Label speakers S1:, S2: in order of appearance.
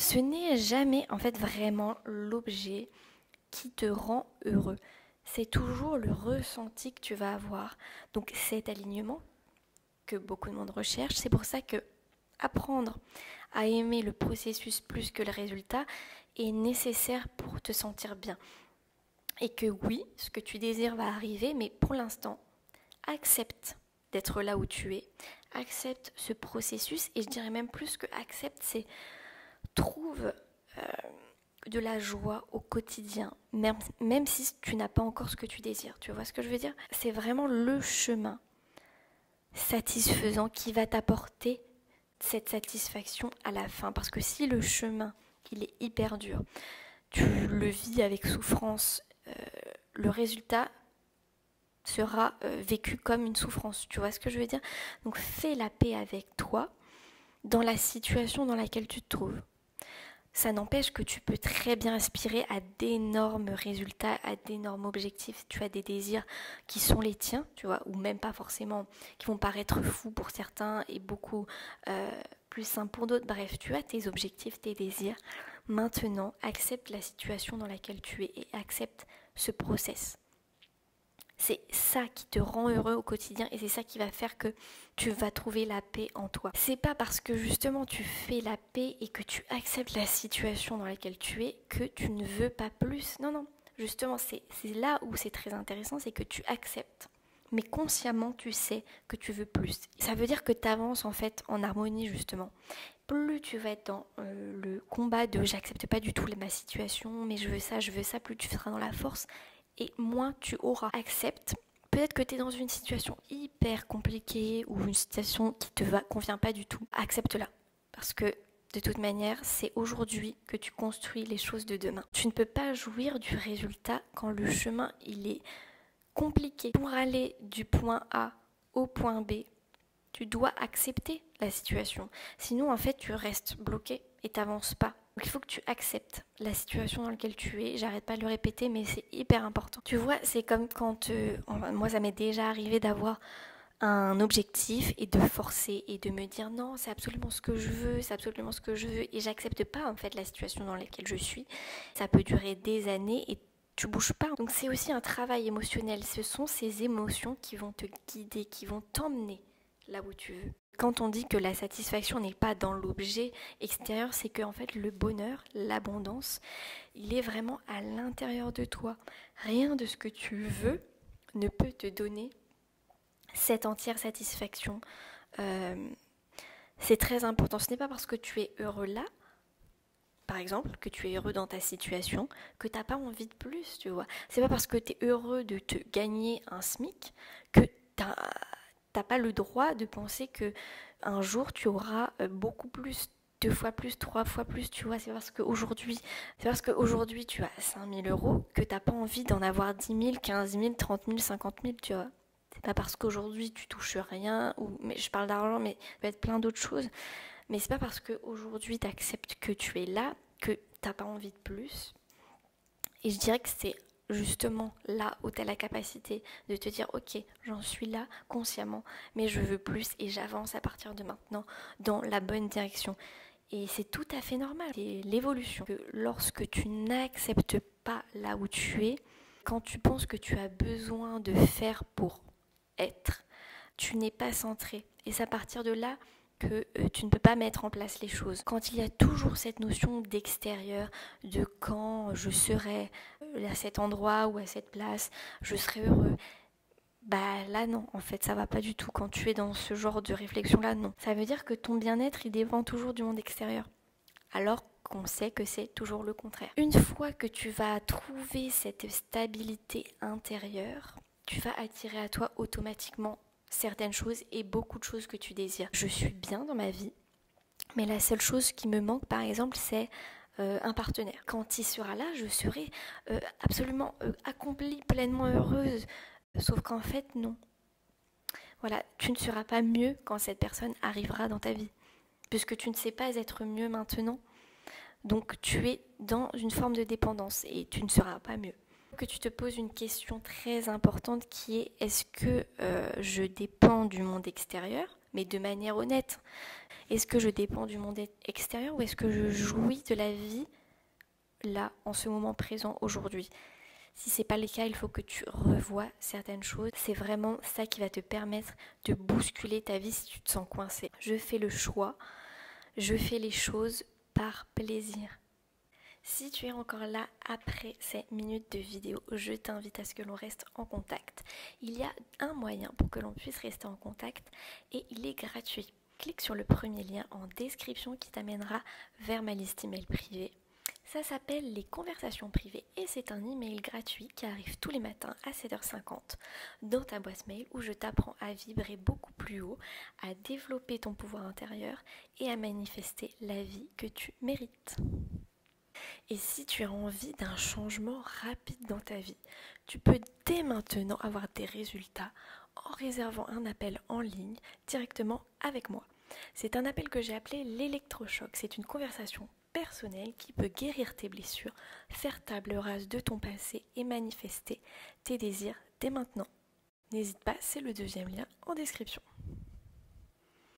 S1: Ce n'est jamais en fait vraiment l'objet qui te rend heureux. C'est toujours le ressenti que tu vas avoir. Donc cet alignement que beaucoup de monde recherche, c'est pour ça que apprendre à aimer le processus plus que le résultat est nécessaire pour te sentir bien. Et que oui, ce que tu désires va arriver, mais pour l'instant, accepte d'être là où tu es, accepte ce processus, et je dirais même plus que accepte, c'est trouve de la joie au quotidien, même si tu n'as pas encore ce que tu désires. Tu vois ce que je veux dire? C'est vraiment le chemin satisfaisant qui va t'apporter cette satisfaction à la fin. Parce que si le chemin, il est hyper dur, tu le vis avec souffrance, le résultat sera vécu comme une souffrance. Tu vois ce que je veux dire? Donc fais la paix avec toi dans la situation dans laquelle tu te trouves. Ça n'empêche que tu peux très bien aspirer à d'énormes résultats, à d'énormes objectifs. Tu as des désirs qui sont les tiens, tu vois, ou même pas forcément, qui vont paraître fous pour certains et beaucoup plus simples pour d'autres. Bref, tu as tes objectifs, tes désirs. Maintenant, accepte la situation dans laquelle tu es et accepte ce process. C'est ça qui te rend heureux au quotidien et c'est ça qui va faire que tu vas trouver la paix en toi. C'est pas parce que justement tu fais la paix et que tu acceptes la situation dans laquelle tu es que tu ne veux pas plus. Non, non. Justement, c'est là où c'est très intéressant, c'est que tu acceptes. Mais consciemment, tu sais que tu veux plus. Ça veut dire que tu avances en fait en harmonie justement. Plus tu vas être dans le combat de j'accepte pas du tout ma situation, mais je veux ça, plus tu seras dans la force. Et moins tu auras. Accepte. Peut-être que tu es dans une situation hyper compliquée ou une situation qui te convient pas du tout. Accepte-la. Parce que de toute manière, c'est aujourd'hui que tu construis les choses de demain. Tu ne peux pas jouir du résultat quand le chemin il est compliqué. Pour aller du point A au point B, tu dois accepter la situation. Sinon, en fait, tu restes bloqué et tu n'avances pas. Donc il faut que tu acceptes la situation dans laquelle tu es. J'arrête pas de le répéter, mais c'est hyper important. Tu vois, c'est comme quand... moi, ça m'est déjà arrivé d'avoir un objectif et de forcer et de me dire non, c'est absolument ce que je veux, c'est absolument ce que je veux. Et j'accepte pas, en fait, la situation dans laquelle je suis. Ça peut durer des années et tu bouges pas. Donc c'est aussi un travail émotionnel. Ce sont ces émotions qui vont te guider, qui vont t'emmener là où tu veux. Quand on dit que la satisfaction n'est pas dans l'objet extérieur, c'est que en fait le bonheur, l'abondance, il est vraiment à l'intérieur de toi. Rien de ce que tu veux ne peut te donner cette entière satisfaction. C'est très important. Ce n'est pas parce que tu es heureux là, par exemple, que tu es heureux dans ta situation, que tu n'as pas envie de plus, tu vois. C'est pas parce que tu es heureux de te gagner un SMIC que t'as pas le droit de penser que un jour tu auras beaucoup plus, 2 fois plus, 3 fois plus, tu vois. C'est parce qu'aujourd'hui tu as 5 000 € que t'as pas envie d'en avoir 10 000, 15 000, 30 000, 50 000, tu vois. C'est pas parce qu'aujourd'hui tu touches rien, mais je parle d'argent, mais ça peut être plein d'autres choses. Mais c'est pas parce qu'aujourd'hui tu acceptes que tu es là que t'as pas envie de plus. Et je dirais que c'est justement là où tu as la capacité de te dire ok, j'en suis là consciemment, mais je veux plus et j'avance à partir de maintenant dans la bonne direction. Et c'est tout à fait normal, c'est l'évolution. Lorsque tu n'acceptes pas là où tu es, quand tu penses que tu as besoin de faire pour être, tu n'es pas centré. Et c'est à partir de là que tu ne peux pas mettre en place les choses. Quand il y a toujours cette notion d'extérieur, de quand je serai à cet endroit ou à cette place, je serai heureux. Bah là non, en fait ça va pas du tout. Quand tu es dans ce genre de réflexion là, non. Ça veut dire que ton bien-être il dépend toujours du monde extérieur. Alors qu'on sait que c'est toujours le contraire. Une fois que tu vas trouver cette stabilité intérieure, tu vas attirer à toi automatiquement certaines choses et beaucoup de choses que tu désires. Je suis bien dans ma vie, mais la seule chose qui me manque par exemple c'est un partenaire. Quand il sera là, je serai absolument accomplie, pleinement heureuse. Sauf qu'en fait, non. Voilà, tu ne seras pas mieux quand cette personne arrivera dans ta vie. Puisque tu ne sais pas être mieux maintenant. Donc tu es dans une forme de dépendance et tu ne seras pas mieux. Que tu te poses une question très importante qui est est-ce que je dépends du monde extérieur, mais de manière honnête. Est-ce que je dépends du monde extérieur ou est-ce que je jouis de la vie là, en ce moment présent, aujourd'hui? Si c'est pas le cas, il faut que tu revoies certaines choses. C'est vraiment ça qui va te permettre de bousculer ta vie si tu te sens coincé. Je fais le choix, je fais les choses par plaisir. Si tu es encore là après ces minutes de vidéo, je t'invite à ce que l'on reste en contact. Il y a un moyen pour que l'on puisse rester en contact et il est gratuit. Clique sur le premier lien en description qui t'amènera vers ma liste email privée. Ça s'appelle les conversations privées et c'est un email gratuit qui arrive tous les matins à 7h50 dans ta boîte mail où je t'apprends à vibrer beaucoup plus haut, à développer ton pouvoir intérieur et à manifester la vie que tu mérites. Et si tu as envie d'un changement rapide dans ta vie, tu peux dès maintenant avoir des résultats en réservant un appel en ligne directement avec moi. C'est un appel que j'ai appelé l'électrochoc. C'est une conversation personnelle qui peut guérir tes blessures, faire table rase de ton passé et manifester tes désirs dès maintenant. N'hésite pas, c'est le deuxième lien en description.